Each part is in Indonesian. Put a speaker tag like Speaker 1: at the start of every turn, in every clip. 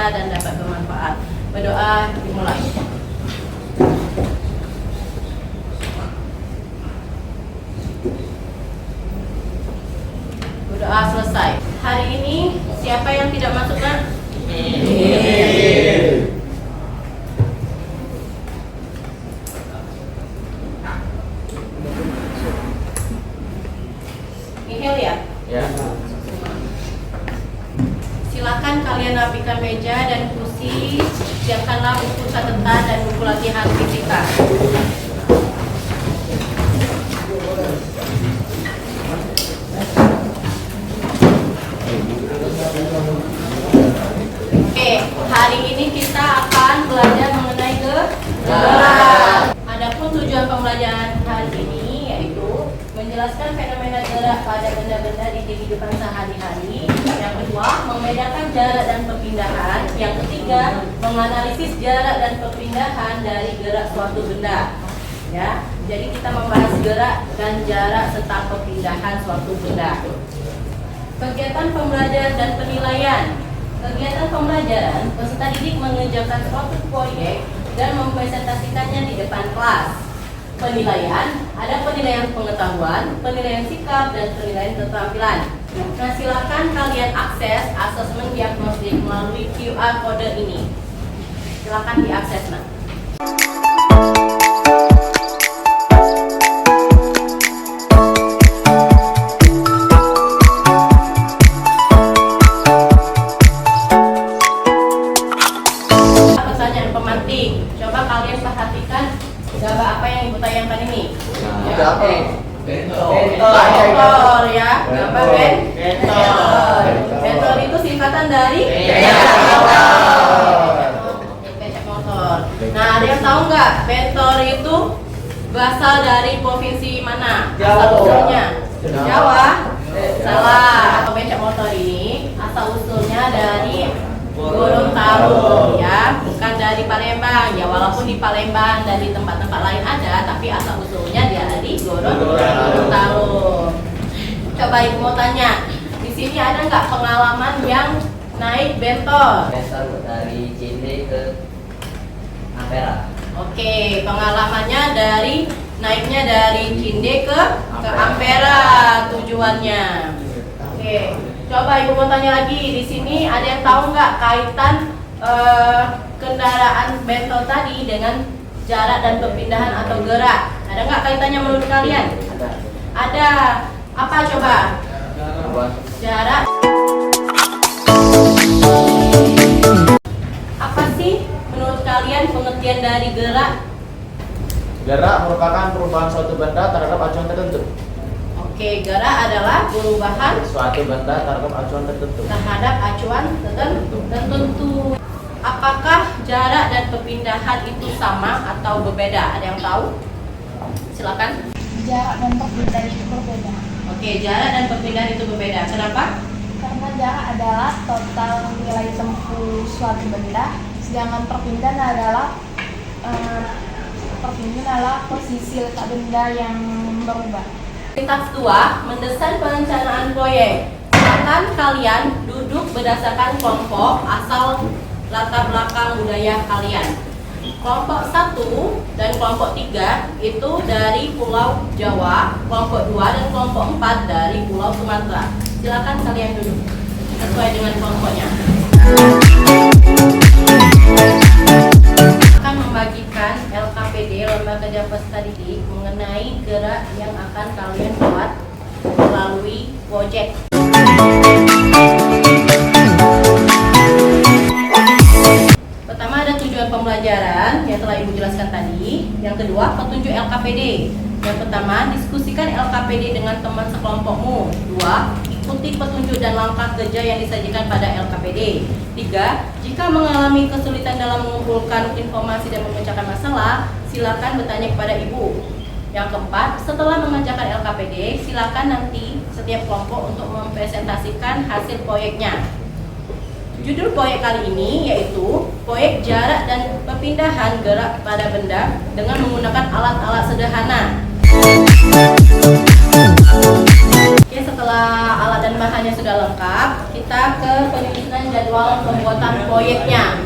Speaker 1: berfaedah dan dapat bermanfaat. Berdoa dimulai. Berdoa selesai. Hari ini siapa yang tidak masuk nak? Nihil ya?
Speaker 2: Ya.
Speaker 1: Silakan kalian rapikan meja dan kursi. Siapkanlah buku catatan dan buku latihan fisika. Oke, hari ini kita akan belajar mengenai gerak. Adapun tujuan pembelajaran hari ini yaitu menjelaskan fenomena gerak pada benda-benda di kehidupan sehari-hari. Yang kedua, membedakan jarak dan perpindahan. Yang ketiga, menganalisis jarak dan perpindahan dari gerak suatu benda. Ya, jadi kita membahas gerak dan jarak serta perpindahan suatu benda. Kegiatan pembelajaran dan penilaian. Kegiatan pembelajaran, peserta didik mengerjakan suatu proyek dan mempresentasikannya di depan kelas. Penilaian, ada penilaian pengetahuan, penilaian sikap, dan penilaian keterampilan. Nah, silakan kalian akses asesmen diagnostik melalui QR kode ini. Silakan diakses, nah. Pertanyaan pemantik. Coba kalian perhatikan gambar apa yang ibu tayangkan ini. Bentor ya, gambar bentor. Bentor itu singkatan dari becak motor. Nah, ada yang tahu nggak bentor itu berasal dari provinsi mana? Asal usulnya? Jawa. Salah. Becak motor ini asal usulnya dari Gorontalo ya, bukan dari Palembang ya. Walaupun di Palembang dan di tempat-tempat lain ada, tapi asal usulnya dari Gorontalo. Coba ibu mau tanya, di sini ada nggak pengalaman yang naik bentor?
Speaker 2: Bentor dari Cinde ke Ampera.
Speaker 1: Oke, pengalamannya naiknya dari Cinde ke Ampera tujuannya. Oke. Coba ibu mau tanya lagi, di sini ada yang tahu nggak kaitan kendaraan bentor tadi dengan jarak dan perpindahan atau gerak? Ada nggak kaitannya menurut kalian? Ada. Apa coba? Jarak. Apa sih menurut kalian pengertian dari gerak?
Speaker 3: Gerak merupakan perubahan suatu benda terhadap acuan tertentu.
Speaker 1: Oke, gerak adalah perubahan
Speaker 3: Suatu benda terhadap acuan tertentu.
Speaker 1: terhadap acuan tertentu. Apakah jarak dan perpindahan itu sama atau berbeda? Ada yang tahu? Silakan.
Speaker 4: Jarak dan perpindahan itu berbeda.
Speaker 1: Oke, jarak dan perpindahan itu berbeda. Kenapa?
Speaker 4: Karena jarak adalah total nilai tempuh suatu benda, sedangkan perpindahan adalah posisi letak benda yang berubah.
Speaker 1: Lintas 2, mendesain perencanaan proyek. Silakan kalian duduk berdasarkan kelompok asal latar belakang budaya kalian. Kelompok 1 dan kelompok 3 itu dari Pulau Jawa, kelompok 2 dan kelompok 4 dari Pulau Sumatera. Silakan kalian duduk sesuai dengan kelompoknya. Akan membagikan LKPD, Lomba Kerja Peserta Didik, mengenai gerak yang akan kalian buat melalui proyek. Pertama ada tujuan pembelajaran yang telah ibu jelaskan tadi. Yang kedua, petunjuk LKPD. Yang pertama, diskusikan LKPD dengan teman sekelompokmu. 2. Ikuti petunjuk dan langkah kerja yang disajikan pada LKPD. 3. Jika mengalami kesulitan dalam mengumpulkan informasi dan memecahkan masalah, silakan bertanya kepada ibu. Yang keempat, setelah mengerjakan LKPD, silakan nanti setiap kelompok untuk mempresentasikan hasil proyeknya. Judul proyek kali ini yaitu proyek jarak dan perpindahan gerak pada benda dengan menggunakan alat-alat sederhana. Oke, setelah alat dan bahannya sudah lengkap, kita ke penyusunan jadwal pembuatan proyeknya.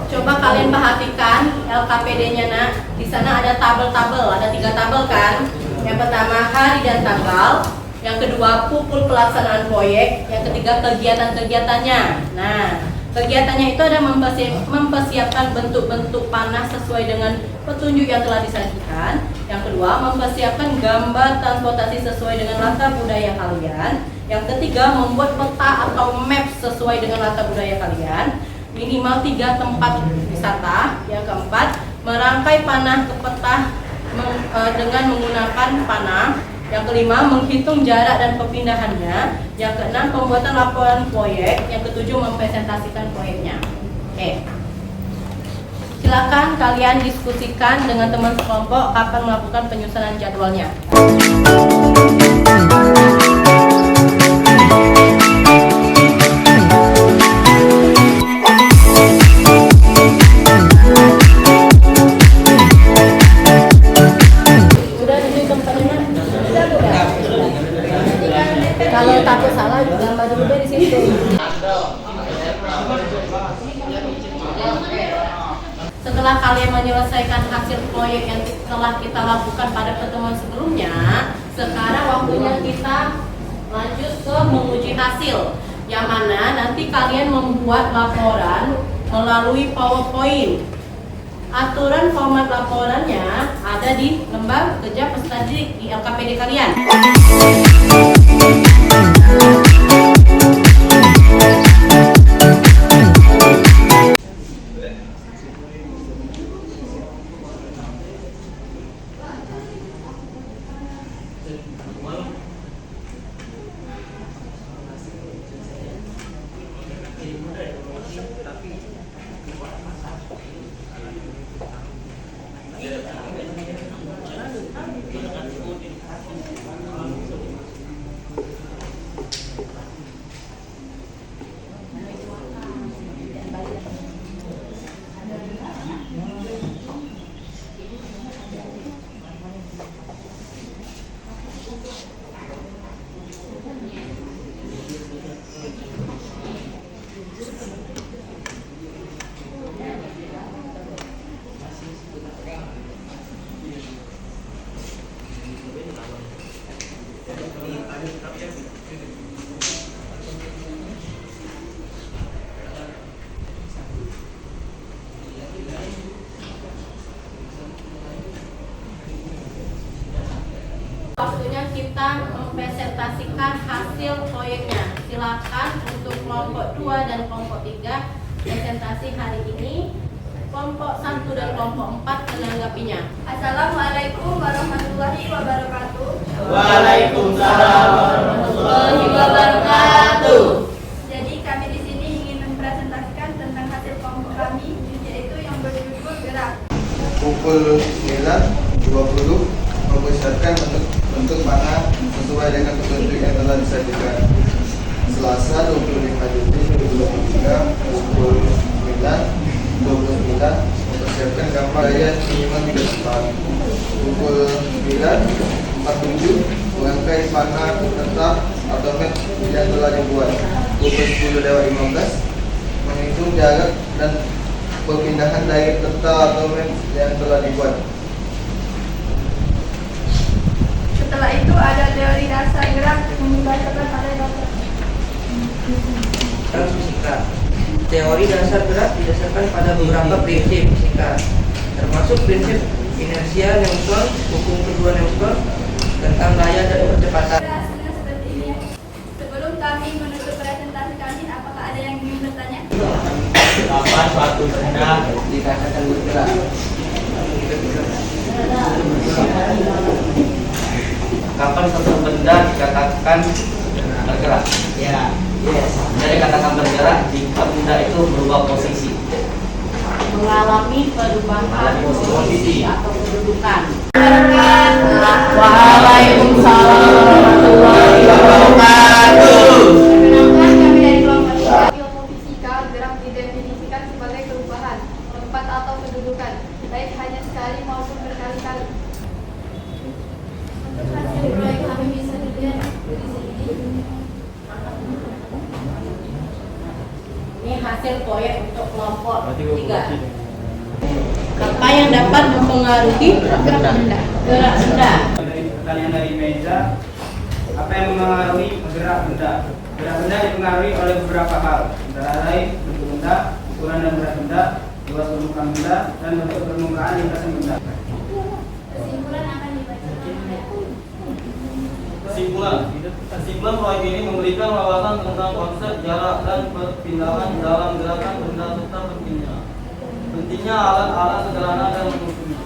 Speaker 1: Coba kalian perhatikan LKPD-nya nak. Di sana ada tabel-tabel, ada 3 tabel kan. Yang pertama hari dan tanggal, yang kedua pukul pelaksanaan proyek, yang ketiga kegiatan-kegiatannya. Nah, kegiatannya itu ada mempersiapkan bentuk-bentuk panah sesuai dengan petunjuk yang telah disajikan. Yang kedua, mempersiapkan gambar transportasi sesuai dengan latar budaya kalian. Yang ketiga, membuat peta atau map sesuai dengan latar budaya kalian. Minimal 3 tempat wisata. Yang keempat, merangkai panah ke peta dengan menggunakan panah. Yang kelima, menghitung jarak dan perpindahannya. Yang keenam, pembuatan laporan proyek. Yang ketujuh, mempresentasikan proyeknya. Oke. Silakan kalian diskusikan dengan teman sekelompok kapan melakukan penyusunan jadwalnya. Sudah di tempatnya? Sudah, Bu? Kalau takut salah, gambar dulu deh di situ. Setelah kalian menyelesaikan hasil proyek yang telah kita lakukan pada pertemuan sebelumnya, sekarang waktunya kita lanjut ke menguji hasil, yang mana nanti kalian membuat laporan melalui PowerPoint. Aturan format laporannya ada di lembar kerja peserta didik di LKPD kalian. Waktunya kita mempresentasikan hasil proyeknya. Silakan untuk kelompok 2 dan kelompok 3 presentasi hari ini. Kelompok 1 dan kelompok 4 menanggapinya.
Speaker 4: Assalamualaikum warahmatullahi wabarakatuh.
Speaker 3: Waalaikumsalam warahmatullahi wabarakatuh.
Speaker 4: Jadi kami di sini ingin mempresentasikan tentang hasil kelompok kami, yaitu yang berjudul gerak.
Speaker 5: Pukul 9.20 mempersiapkan bentuk panah sesuai dengan petunjuk yang telah disajikan. Selasa 25 Juni 2023 pukul 9.29 mempersiapkan gambar gaya minimal 3 tempat. Pukul 9.47 merangkai panah tetap atau map yang telah dibuat. Pukul 10.15 menghitung jarak dan perpindahan dari peta atau map yang telah dibuat.
Speaker 4: Setelah itu ada teori dasar gerak membacakan pada dokter.
Speaker 6: Fisika. Teori dasar gerak didasarkan pada beberapa prinsip fisika, termasuk prinsip inersia Newton, hukum kedua Newton tentang daya dan percepatan.
Speaker 4: Hasilnya seperti ini. Sebelum kami menutup presentasi kami, apakah ada yang ingin bertanya?
Speaker 3: Kapan suatu benda
Speaker 2: Dikatakan bergerak.
Speaker 3: kapan suatu benda dikatakan bergerak?
Speaker 2: Ya.
Speaker 3: Yes. Jadi katakan bergerak jika benda itu berubah posisi.
Speaker 1: Mengalami perubahan posisi atau kedudukan.
Speaker 3: Waalaikumsalam warahmatullahi wabarakatuh.
Speaker 4: Perkenalkan kami dari kelompok 3. Ilmu fisika gerak didefinisikan sebagai perubahan tempat atau kedudukan, baik hanya sekali maupun berkali-kali. Untuk hasil proyek kami bisa dilihat di sini.
Speaker 1: hasil proyek untuk kelompok 3. Apa yang dapat mempengaruhi gerak benda?
Speaker 7: Pertanyaan dari meja, apa yang mempengaruhi gerak benda? Gerak benda dipengaruhi oleh beberapa hal, antara lain bentuk benda, ukuran dan berat benda, luas permukaan benda, dan bentuk permukaan lintasan benda.
Speaker 4: Kesimpulan akan dibacakan oleh
Speaker 8: Kesimpulan proyek ini memberikan wawasan tentang konsep jarak dan perpindahan dalam gerakan benda serta pentingnya alat-alat sederhana dan mumpuni.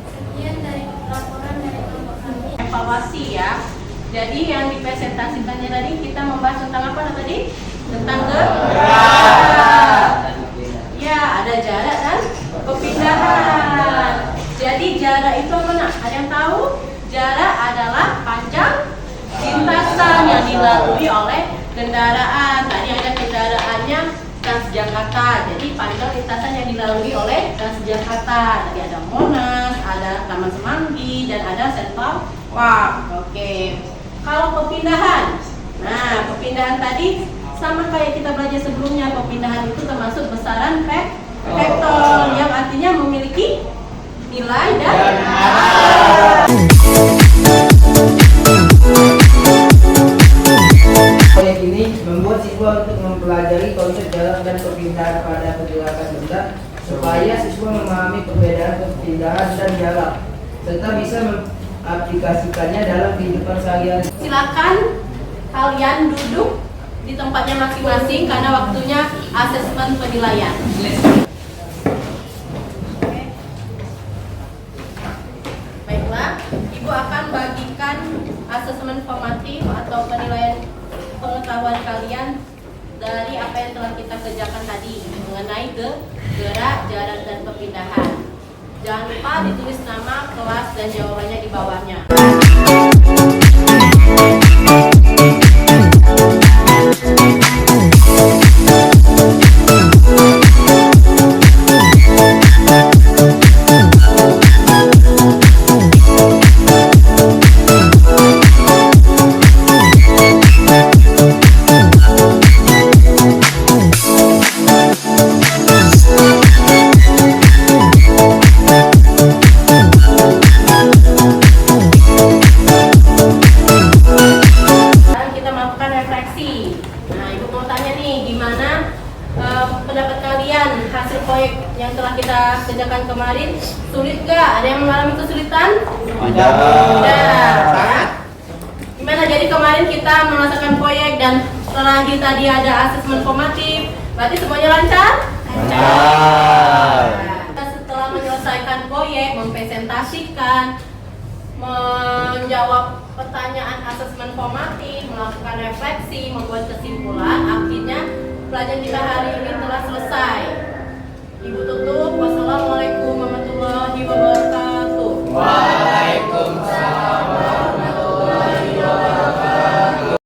Speaker 4: sekian dari laporan dari kelompok kami.
Speaker 1: Evaluasi ya. Jadi yang dipresentasikannya tadi kita membahas tentang apa tadi? Tentang gerak. Ya, ada jarak dan perpindahan. Jadi jarak itu apa nak? Ada yang tahu? Jarak adalah panjang lintasan yang dilalui oleh kendaraan. Tadi ada kendaraannya Transjakarta. Jadi panjang lintasan yang dilalui oleh Transjakarta. Tadi ada Monas, ada Taman Semanggi, dan ada Central Park. Oke. Kalau perpindahan, nah perpindahan tadi sama kayak kita belajar sebelumnya. Perpindahan itu termasuk besaran vektor yang artinya memiliki nilai dan arah.
Speaker 6: Proyek ini membuat siswa untuk mempelajari konsep jarak dan perpindahan pada pergerakan benda supaya siswa memahami perbedaan perpindahan dan jarak serta bisa mengaplikasikannya dalam kehidupan sehari-hari.
Speaker 1: Silakan kalian duduk di tempatnya masing-masing karena waktunya asesmen penilaian. Baiklah, Ibu akan bagikan asesmen formatif atau penilaian pengetahuan kalian dari apa yang telah kita kerjakan tadi mengenai gerak, jarak, dan perpindahan. Jangan lupa ditulis nama, kelas, dan jawabannya di bawahnya. Pendapat kalian hasil proyek yang telah kita kerjakan kemarin sulit gak? Ada yang mengalami kesulitan? Sangat. Gimana? Jadi kemarin kita merasakan proyek dan terakhir tadi ada asesmen formatif. Berarti semuanya lancar? Lancar. Kita setelah menyelesaikan proyek, mempresentasikan, menjawab pertanyaan asesmen formatif, melakukan refleksi, membuat kesimpulan, akhirnya pelajaran kita hari ini telah selesai. Ibu tutup. Wassalamualaikum warahmatullahi wabarakatuh.